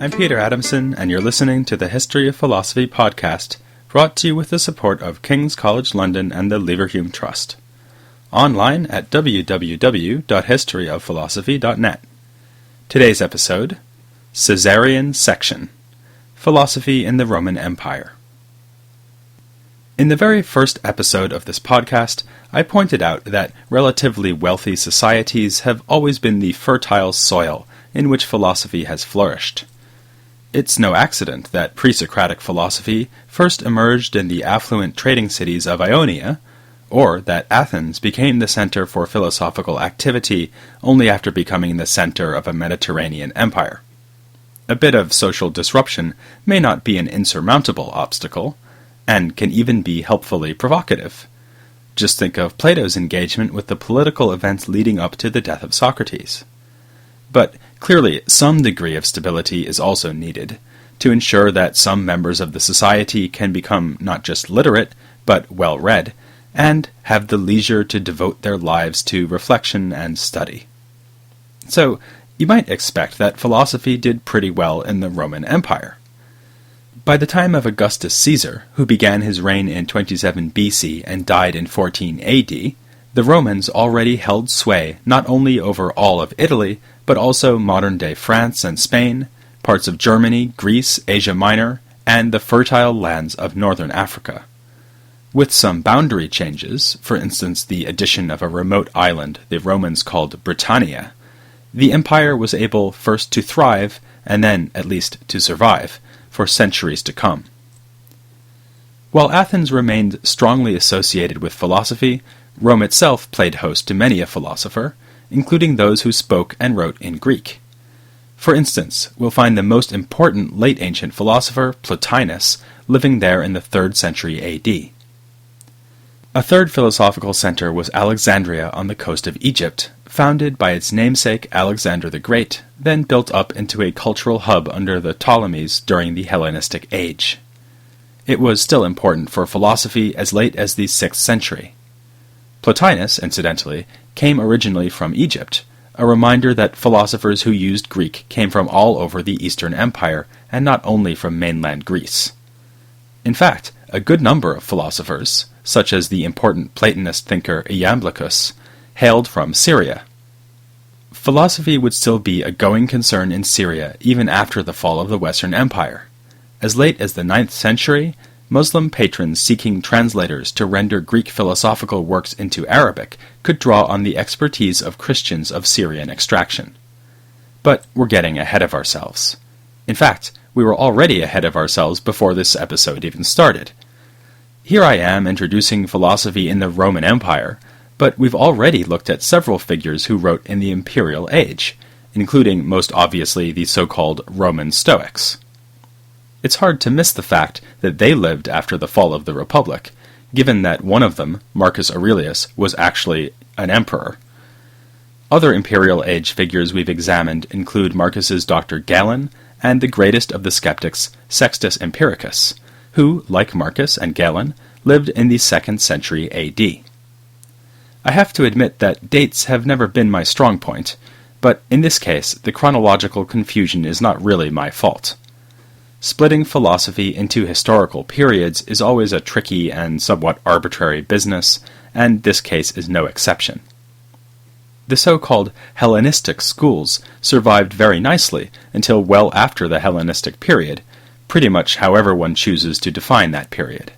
I'm Peter Adamson, and you're listening to the History of Philosophy podcast, brought to you with the support of King's College London and the Leverhulme Trust. Online at www.historyofphilosophy.net. Today's episode, Caesarian Section, Philosophy in the Roman Empire. In the very first episode of this podcast, I pointed out that relatively wealthy societies have always been the fertile soil in which philosophy has flourished. It's no accident that pre-Socratic philosophy first emerged in the affluent trading cities of Ionia, or that Athens became the center for philosophical activity only after becoming the center of a Mediterranean empire. A bit of social disruption may not be an insurmountable obstacle, and can even be helpfully provocative. Just think of Plato's engagement with the political events leading up to the death of Socrates. But clearly, some degree of stability is also needed to ensure that some members of the society can become not just literate, but well-read, and have the leisure to devote their lives to reflection and study. So, you might expect that philosophy did pretty well in the Roman Empire. By the time of Augustus Caesar, who began his reign in 27 BC and died in 14 AD, the Romans already held sway not only over all of Italy, but also modern-day France and Spain, parts of Germany, Greece, Asia Minor, and the fertile lands of northern Africa. With some boundary changes, for instance the addition of a remote island the Romans called Britannia, the empire was able first to thrive, and then, at least, to survive, for centuries to come. While Athens remained strongly associated with philosophy, Rome itself played host to many a philosopher, including those who spoke and wrote in Greek. For instance, we'll find the most important late ancient philosopher, Plotinus, living there in the 3rd century AD. A third philosophical center was Alexandria on the coast of Egypt, founded by its namesake Alexander the Great, then built up into a cultural hub under the Ptolemies during the Hellenistic Age. It was still important for philosophy as late as the 6th century. Plotinus, incidentally, came originally from Egypt, a reminder that philosophers who used Greek came from all over the Eastern Empire, and not only from mainland Greece. In fact, a good number of philosophers, such as the important Platonist thinker Iamblichus, hailed from Syria. Philosophy would still be a going concern in Syria even after the fall of the Western Empire. As late as the 9th century, Muslim patrons seeking translators to render Greek philosophical works into Arabic could draw on the expertise of Christians of Syrian extraction. But we're getting ahead of ourselves. In fact, we were already ahead of ourselves before this episode even started. Here I am introducing philosophy in the Roman Empire, but we've already looked at several figures who wrote in the imperial age, including most obviously the so-called Roman Stoics. It's hard to miss the fact that they lived after the fall of the Republic, given that one of them, Marcus Aurelius, was actually an emperor. Other imperial age figures we've examined include Marcus's Dr. Galen and the greatest of the skeptics, Sextus Empiricus, who, like Marcus and Galen, lived in the 2nd century AD. I have to admit that dates have never been my strong point, but in this case the chronological confusion is not really my fault. Splitting philosophy into historical periods is always a tricky and somewhat arbitrary business, and this case is no exception. The so-called Hellenistic schools survived very nicely until well after the Hellenistic period, pretty much however one chooses to define that period.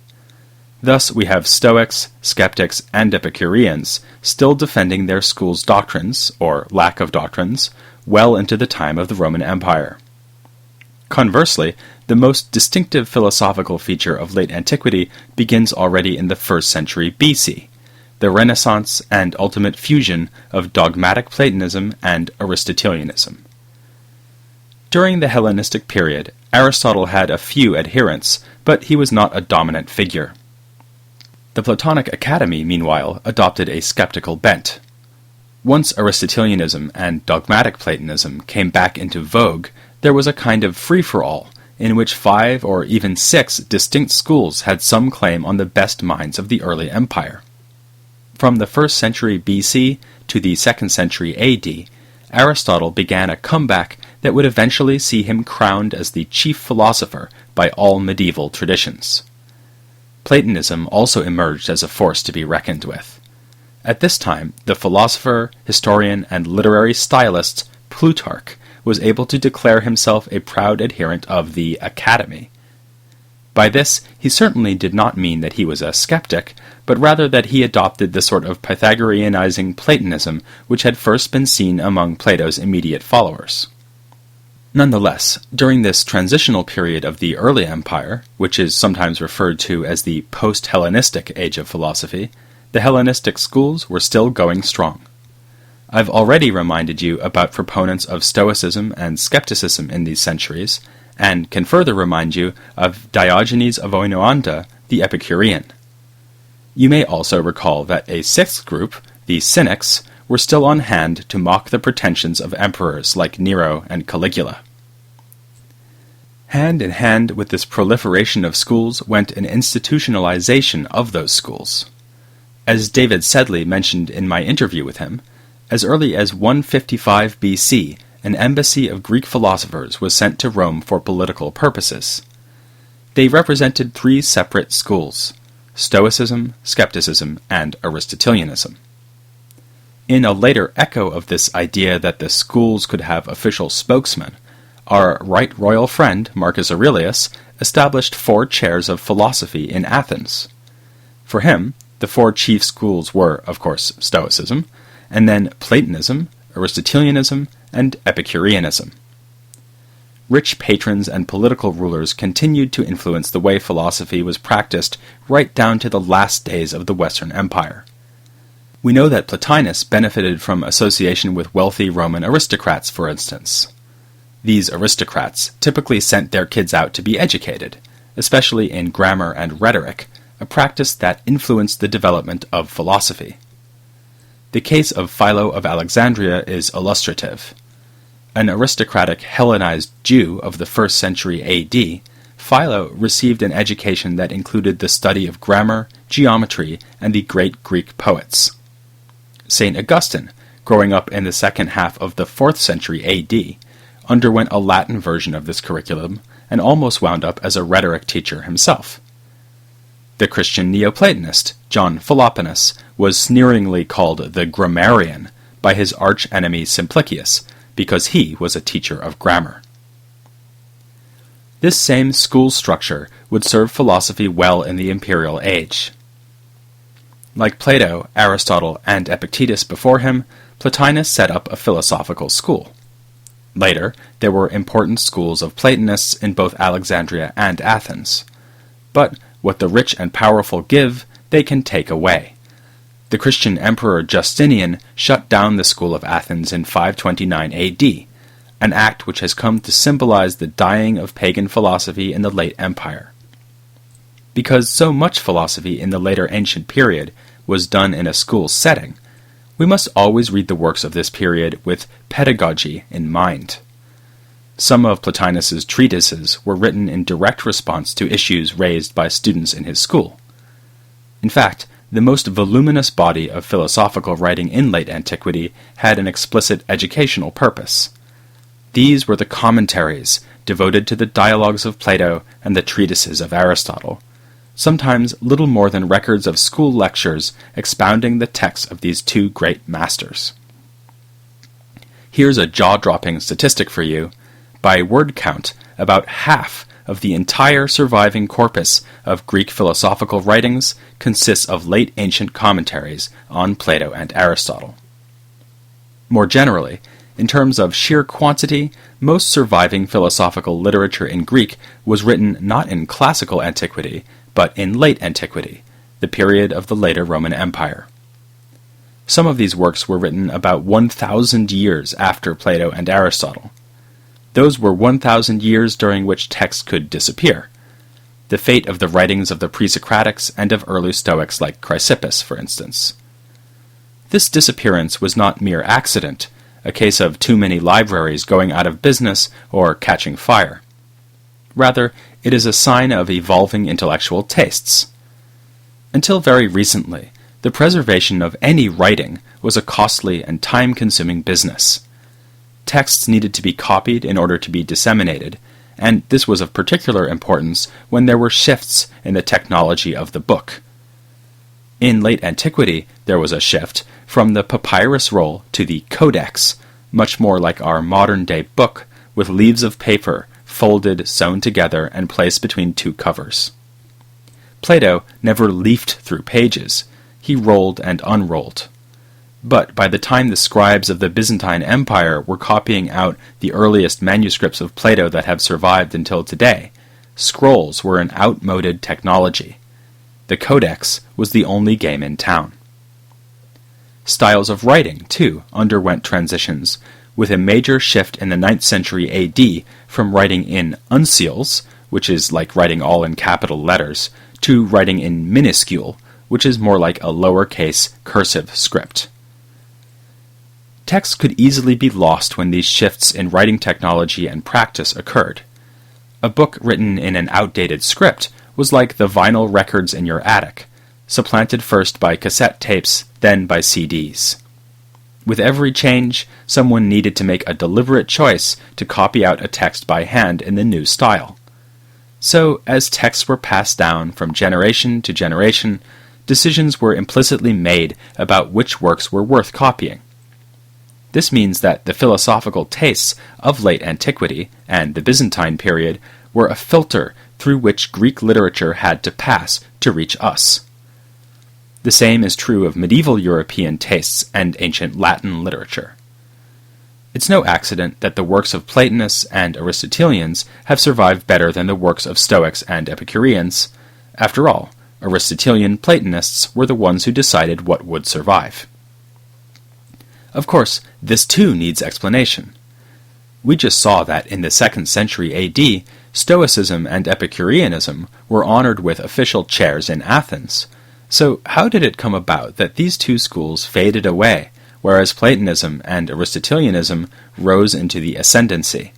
Thus we have Stoics, skeptics, and Epicureans still defending their school's doctrines, or lack of doctrines, well into the time of the Roman Empire. Conversely, the most distinctive philosophical feature of late antiquity begins already in the 1st century BC, the renaissance and ultimate fusion of dogmatic Platonism and Aristotelianism. During the Hellenistic period, Aristotle had a few adherents, but he was not a dominant figure. The Platonic Academy, meanwhile, adopted a skeptical bent. Once Aristotelianism and dogmatic Platonism came back into vogue, there was a kind of free-for-all, in which 5 or even 6 distinct schools had some claim on the best minds of the early empire. From the 1st century BC to the 2nd century AD, Aristotle began a comeback that would eventually see him crowned as the chief philosopher by all medieval traditions. Platonism also emerged as a force to be reckoned with. At this time, the philosopher, historian, and literary stylist Plutarch was able to declare himself a proud adherent of the Academy. By this, he certainly did not mean that he was a skeptic, but rather that he adopted the sort of Pythagoreanizing Platonism which had first been seen among Plato's immediate followers. Nonetheless, during this transitional period of the early empire, which is sometimes referred to as the post-Hellenistic age of philosophy, the Hellenistic schools were still going strong. I've already reminded you about proponents of Stoicism and skepticism in these centuries, and can further remind you of Diogenes of Oinoanda, the Epicurean. You may also recall that a sixth group, the Cynics, were still on hand to mock the pretensions of emperors like Nero and Caligula. Hand in hand with this proliferation of schools went an institutionalization of those schools. As David Sedley mentioned in my interview with him, as early as 155 BC, an embassy of Greek philosophers was sent to Rome for political purposes. They represented three separate schools: Stoicism, skepticism, and Aristotelianism. In a later echo of this idea that the schools could have official spokesmen, our right royal friend, Marcus Aurelius, established 4 chairs of philosophy in Athens. For him, the 4 chief schools were, of course, Stoicism, and then Platonism, Aristotelianism, and Epicureanism. Rich patrons and political rulers continued to influence the way philosophy was practiced right down to the last days of the Western Empire. We know that Plotinus benefited from association with wealthy Roman aristocrats, for instance. These aristocrats typically sent their kids out to be educated, especially in grammar and rhetoric, a practice that influenced the development of philosophy. The case of Philo of Alexandria is illustrative. An aristocratic Hellenized Jew of the 1st century AD, Philo received an education that included the study of grammar, geometry, and the great Greek poets. St. Augustine, growing up in the second half of the 4th century AD, underwent a Latin version of this curriculum and almost wound up as a rhetoric teacher himself. The Christian Neoplatonist, John Philoponus, was sneeringly called the grammarian by his arch-enemy Simplicius, because he was a teacher of grammar. This same school structure would serve philosophy well in the imperial age. Like Plato, Aristotle, and Epictetus before him, Plotinus set up a philosophical school. Later, there were important schools of Platonists in both Alexandria and Athens. But what the rich and powerful give, they can take away. The Christian Emperor Justinian shut down the school of Athens in 529 AD, an act which has come to symbolize the dying of pagan philosophy in the late Empire. Because so much philosophy in the later ancient period was done in a school setting, we must always read the works of this period with pedagogy in mind. Some of Plotinus's treatises were written in direct response to issues raised by students in his school. In fact, the most voluminous body of philosophical writing in late antiquity had an explicit educational purpose. These were the commentaries devoted to the dialogues of Plato and the treatises of Aristotle, sometimes little more than records of school lectures expounding the texts of these two great masters. Here's a jaw-dropping statistic for you. By word count, about half of the entire surviving corpus of Greek philosophical writings consists of late ancient commentaries on Plato and Aristotle. More generally, in terms of sheer quantity, most surviving philosophical literature in Greek was written not in classical antiquity, but in late antiquity, the period of the later Roman Empire. Some of these works were written about 1,000 years after Plato and Aristotle. Those were 1,000 years during which texts could disappear. The fate of the writings of the pre-Socratics and of early Stoics like Chrysippus, for instance. This disappearance was not mere accident, a case of too many libraries going out of business or catching fire. Rather, it is a sign of evolving intellectual tastes. Until very recently, the preservation of any writing was a costly and time-consuming business. texts needed to be copied in order to be disseminated, and this was of particular importance when there were shifts in the technology of the book. In late antiquity, there was a shift from the papyrus roll to the codex, much more like our modern-day book, with leaves of paper folded, sewn together, and placed between two covers. Plato never leafed through pages. He rolled and unrolled. But by the time the scribes of the Byzantine Empire were copying out the earliest manuscripts of Plato that have survived until today, scrolls were an outmoded technology. The codex was the only game in town. Styles of writing, too, underwent transitions, with a major shift in the 9th century AD from writing in uncials, which is like writing all in capital letters, to writing in minuscule, which is more like a lowercase cursive script. Text could easily be lost when these shifts in writing technology and practice occurred. A book written in an outdated script was like the vinyl records in your attic, supplanted first by cassette tapes, then by CDs. With every change, someone needed to make a deliberate choice to copy out a text by hand in the new style. So, as texts were passed down from generation to generation, decisions were implicitly made about which works were worth copying. This means that the philosophical tastes of late antiquity and the Byzantine period were a filter through which Greek literature had to pass to reach us. The same is true of medieval European tastes and ancient Latin literature. It's no accident that the works of Platonists and Aristotelians have survived better than the works of Stoics and Epicureans. After all, Aristotelian Platonists were the ones who decided what would survive. Of course, this too needs explanation. We just saw that in the 2nd century AD, Stoicism and Epicureanism were honored with official chairs in Athens. So how did it come about that these two schools faded away, whereas Platonism and Aristotelianism rose into the ascendancy?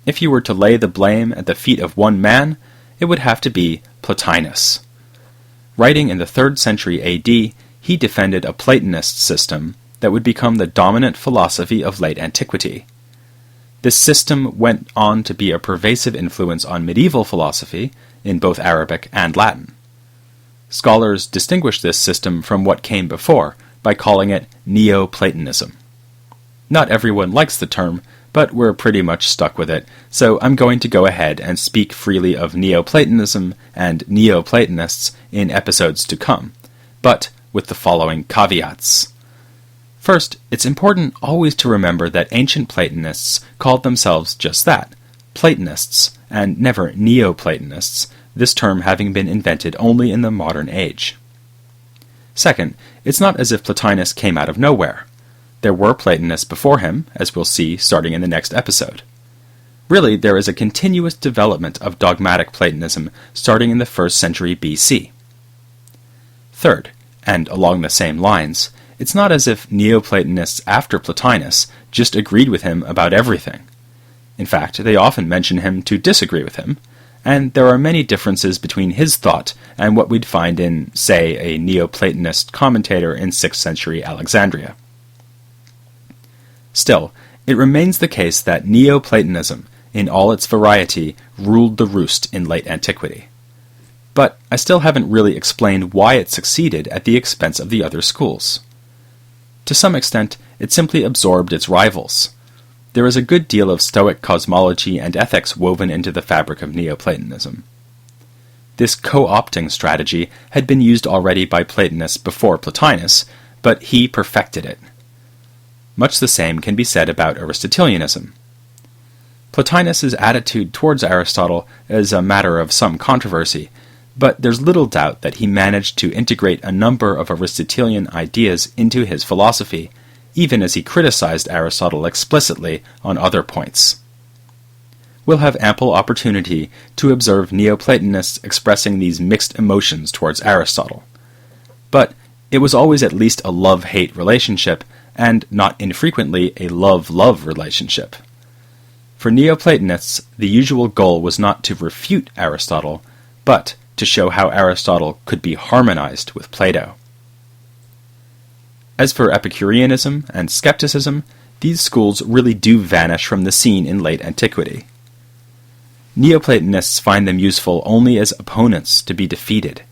If you were to lay the blame at the feet of one man, it would have to be Plotinus. Writing in the 3rd century AD, he defended a Platonist system that would become the dominant philosophy of late antiquity. This system went on to be a pervasive influence on medieval philosophy in both Arabic and Latin. Scholars distinguish this system from what came before by calling it Neoplatonism. Not everyone likes the term, but we're pretty much stuck with it, so I'm going to go ahead and speak freely of Neoplatonism and Neoplatonists in episodes to come, but with the following caveats. First, it's important always to remember that ancient Platonists called themselves just that, Platonists, and never Neoplatonists, this term having been invented only in the modern age. Second, it's not as if Plotinus came out of nowhere. There were Platonists before him, as we'll see starting in the next episode. Really, there is a continuous development of dogmatic Platonism starting in the 1st century BC. Third, and along the same lines, it's not as if Neoplatonists after Plotinus just agreed with him about everything. In fact, they often mention him to disagree with him, and there are many differences between his thought and what we'd find in, say, a Neoplatonist commentator in 6th century Alexandria. Still, it remains the case that Neoplatonism, in all its variety, ruled the roost in late antiquity. But I still haven't really explained why it succeeded at the expense of the other schools. To some extent, it simply absorbed its rivals. There is a good deal of Stoic cosmology and ethics woven into the fabric of Neoplatonism. This co-opting strategy had been used already by Platonists before Plotinus, but he perfected it. Much the same can be said about Aristotelianism. Plotinus's attitude towards Aristotle is a matter of some controversy, but there's little doubt that he managed to integrate a number of Aristotelian ideas into his philosophy, even as he criticized Aristotle explicitly on other points. We'll have ample opportunity to observe Neoplatonists expressing these mixed emotions towards Aristotle. But it was always at least a love-hate relationship, and not infrequently a love-love relationship. For Neoplatonists, the usual goal was not to refute Aristotle, but to show how Aristotle could be harmonized with Plato. As for Epicureanism and skepticism, these schools really do vanish from the scene in late antiquity. Neoplatonists find them useful only as opponents to be defeated,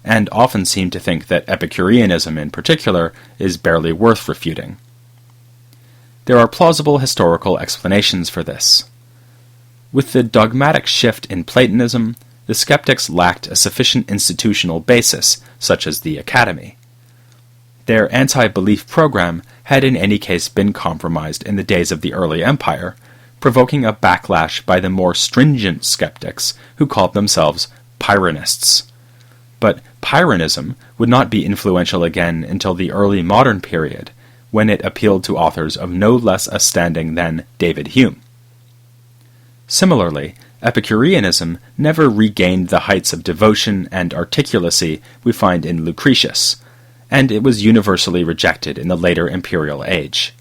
and often seem to think that Epicureanism in particular is barely worth refuting. There are plausible historical explanations for this. With the dogmatic shift in Platonism, the skeptics lacked a sufficient institutional basis, such as the academy. Their anti-belief program had in any case been compromised in the days of the early empire, provoking a backlash by the more stringent skeptics who called themselves Pyrrhonists. But Pyrrhonism would not be influential again until the early modern period, when it appealed to authors of no less a standing than David Hume. Similarly, Epicureanism never regained the heights of devotion and articulacy we find in Lucretius, and it was universally rejected in the later imperial age.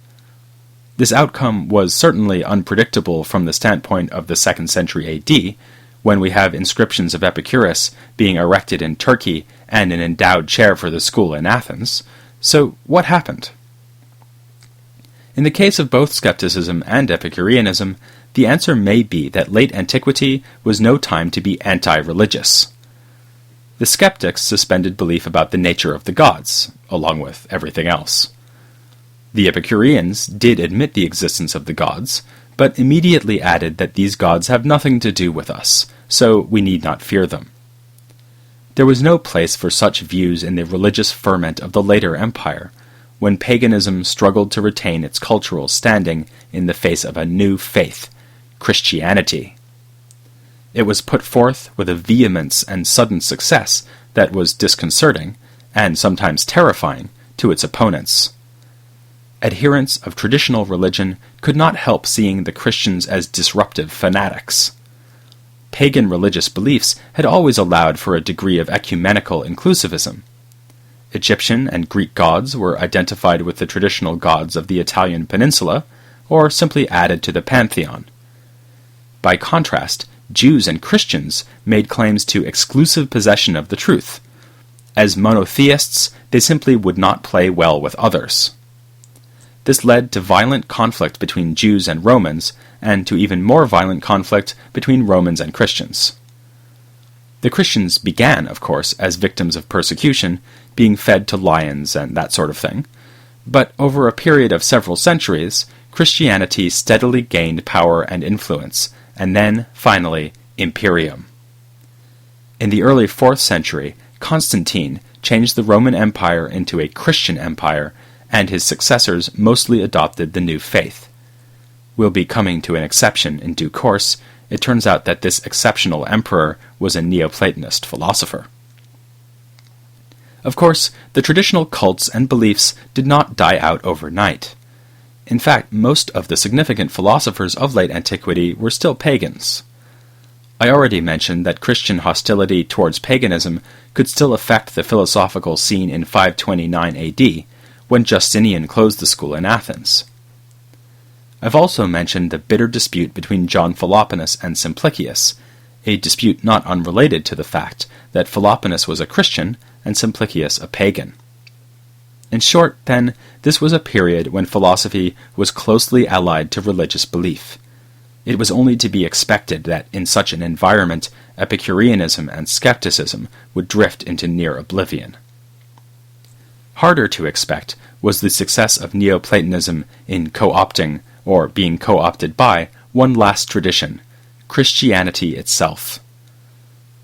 This outcome was certainly unpredictable from the standpoint of the 2nd century AD, when we have inscriptions of Epicurus being erected in Turkey and an endowed chair for the school in Athens. So what happened? In the case of both skepticism and Epicureanism, the answer may be that late antiquity was no time to be anti-religious. The skeptics suspended belief about the nature of the gods, along with everything else. The Epicureans did admit the existence of the gods, but immediately added that these gods have nothing to do with us, so we need not fear them. There was no place for such views in the religious ferment of the later empire, when paganism struggled to retain its cultural standing in the face of a new faith, Christianity. It was put forth with a vehemence and sudden success that was disconcerting, and sometimes terrifying, to its opponents. Adherents of traditional religion could not help seeing the Christians as disruptive fanatics. Pagan religious beliefs had always allowed for a degree of ecumenical inclusivism. Egyptian and Greek gods were identified with the traditional gods of the Italian peninsula, or simply added to the pantheon. By contrast, Jews and Christians made claims to exclusive possession of the truth. As monotheists, they simply would not play well with others. This led to violent conflict between Jews and Romans, and to even more violent conflict between Romans and Christians. The Christians began, of course, as victims of persecution, being fed to lions and that sort of thing, but over a period of several centuries, Christianity steadily gained power and influence, and then, finally, imperium. In the early 4th century, Constantine changed the Roman Empire into a Christian empire, and his successors mostly adopted the new faith. We'll be coming to an exception in due course. It turns out that this exceptional emperor was a Neoplatonist philosopher. Of course, the traditional cults and beliefs did not die out overnight. In fact, most of the significant philosophers of late antiquity were still pagans. I already mentioned that Christian hostility towards paganism could still affect the philosophical scene in 529 AD, when Justinian closed the school in Athens. I've also mentioned the bitter dispute between John Philoponus and Simplicius, a dispute not unrelated to the fact that Philoponus was a Christian and Simplicius a pagan. In short, then, this was a period when philosophy was closely allied to religious belief. It was only to be expected that in such an environment, Epicureanism and skepticism would drift into near oblivion. Harder to expect was the success of Neoplatonism in co-opting, or being co-opted by, one last tradition, Christianity itself.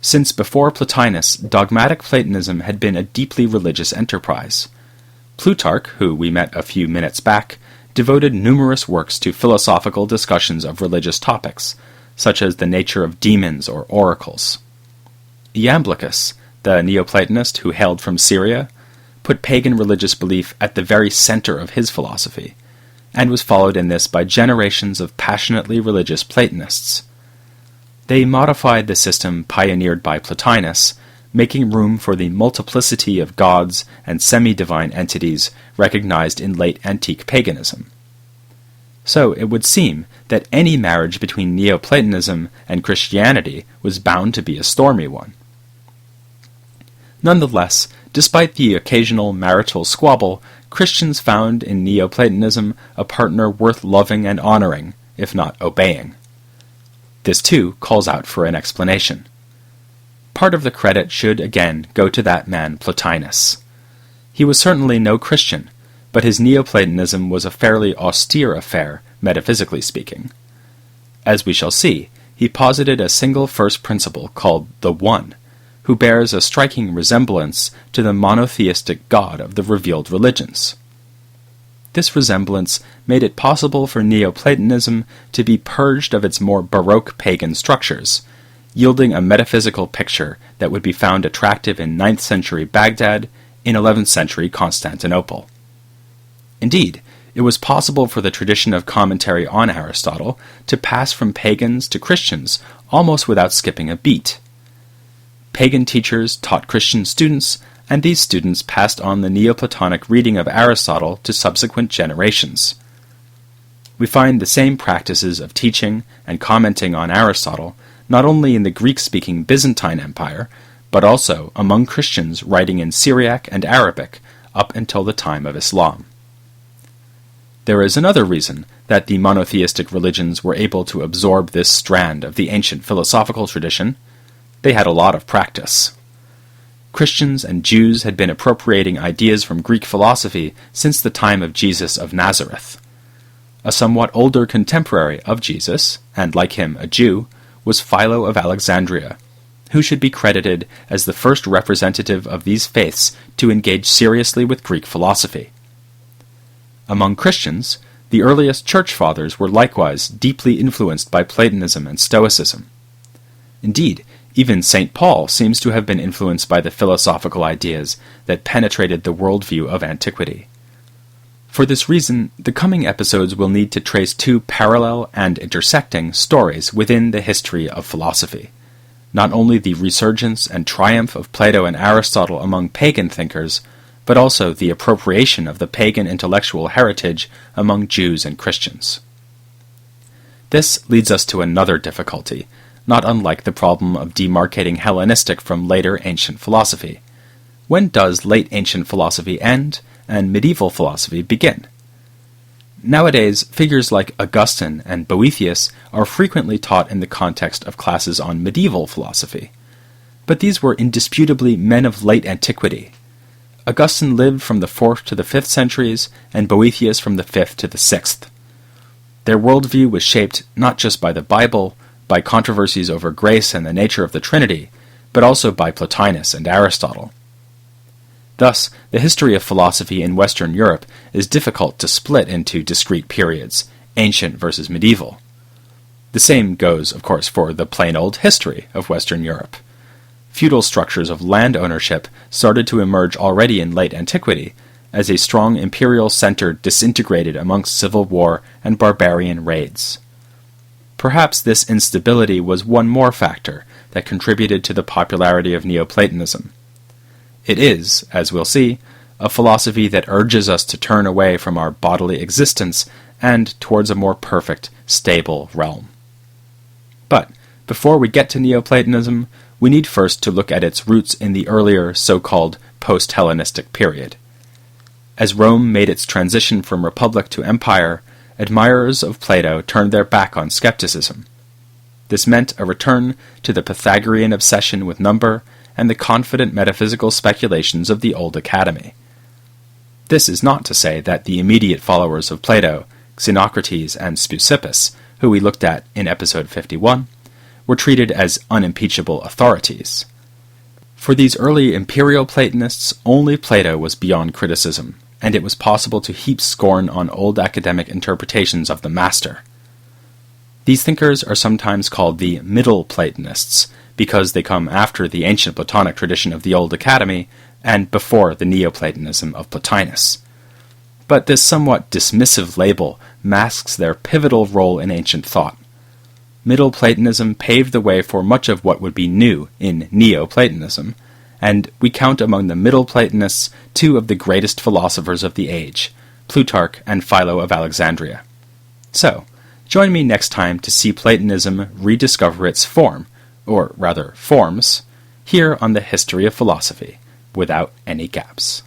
Since before Plotinus, dogmatic Platonism had been a deeply religious enterprise. Plutarch, who we met a few minutes back, devoted numerous works to philosophical discussions of religious topics, such as the nature of demons or oracles. Iamblichus, the Neoplatonist who hailed from Syria, put pagan religious belief at the very center of his philosophy, and was followed in this by generations of passionately religious Platonists. They modified the system pioneered by Plotinus, making room for the multiplicity of gods and semi-divine entities recognized in late antique paganism. So it would seem that any marriage between Neoplatonism and Christianity was bound to be a stormy one. Nonetheless, despite the occasional marital squabble, Christians found in Neoplatonism a partner worth loving and honoring, if not obeying. This too calls out for an explanation. Part of the credit should again go to that man Plotinus. He was certainly no Christian, but his Neoplatonism was a fairly austere affair, metaphysically speaking. As we shall see, he posited a single first principle called the One, who bears a striking resemblance to the monotheistic God of the revealed religions. This resemblance made it possible for Neoplatonism to be purged of its more Baroque pagan structures, yielding a metaphysical picture that would be found attractive in 9th century Baghdad, in 11th century Constantinople. Indeed, it was possible for the tradition of commentary on Aristotle to pass from pagans to Christians almost without skipping a beat. Pagan teachers taught Christian students, and these students passed on the Neoplatonic reading of Aristotle to subsequent generations. We find the same practices of teaching and commenting on Aristotle not only in the Greek-speaking Byzantine Empire, but also among Christians writing in Syriac and Arabic up until the time of Islam. There is another reason that the monotheistic religions were able to absorb this strand of the ancient philosophical tradition. They had a lot of practice. Christians and Jews had been appropriating ideas from Greek philosophy since the time of Jesus of Nazareth. A somewhat older contemporary of Jesus, and like him a Jew, was Philo of Alexandria, who should be credited as the first representative of these faiths to engage seriously with Greek philosophy. Among Christians, the earliest church fathers were likewise deeply influenced by Platonism and Stoicism. Indeed, even St. Paul seems to have been influenced by the philosophical ideas that penetrated the worldview of antiquity. For this reason, the coming episodes will need to trace two parallel and intersecting stories within the history of philosophy. Not only the resurgence and triumph of Plato and Aristotle among pagan thinkers, but also the appropriation of the pagan intellectual heritage among Jews and Christians. This leads us to another difficulty, not unlike the problem of demarcating Hellenistic from later ancient philosophy. When does late ancient philosophy end, and medieval philosophy begin? Nowadays, figures like Augustine and Boethius are frequently taught in the context of classes on medieval philosophy. But these were indisputably men of late antiquity. Augustine lived from the 4th to the 5th centuries, and Boethius from the 5th to the 6th. Their worldview was shaped not just by the Bible, by controversies over grace and the nature of the Trinity, but also by Plotinus and Aristotle. Thus, the history of philosophy in Western Europe is difficult to split into discrete periods, ancient versus medieval. The same goes, of course, for the plain old history of Western Europe. Feudal structures of land ownership started to emerge already in late antiquity, as a strong imperial center disintegrated amongst civil war and barbarian raids. Perhaps this instability was one more factor that contributed to the popularity of Neoplatonism. It is, as we'll see, a philosophy that urges us to turn away from our bodily existence and towards a more perfect, stable realm. But before we get to Neoplatonism, we need first to look at its roots in the earlier so-called post-Hellenistic period. As Rome made its transition from republic to empire, admirers of Plato turned their back on skepticism. This meant a return to the Pythagorean obsession with number and the confident metaphysical speculations of the old academy. This is not to say that the immediate followers of Plato, Xenocrates and Speusippus, who we looked at in episode 51, were treated as unimpeachable authorities. For these early imperial Platonists, only Plato was beyond criticism, and it was possible to heap scorn on old academic interpretations of the master. These thinkers are sometimes called the Middle Platonists, because they come after the ancient Platonic tradition of the Old Academy and before the Neoplatonism of Plotinus. But this somewhat dismissive label masks their pivotal role in ancient thought. Middle Platonism paved the way for much of what would be new in Neoplatonism, and we count among the Middle Platonists two of the greatest philosophers of the age, Plutarch and Philo of Alexandria. So, join me next time to see Platonism rediscover its form, or rather forms, here on the History of Philosophy, without any gaps.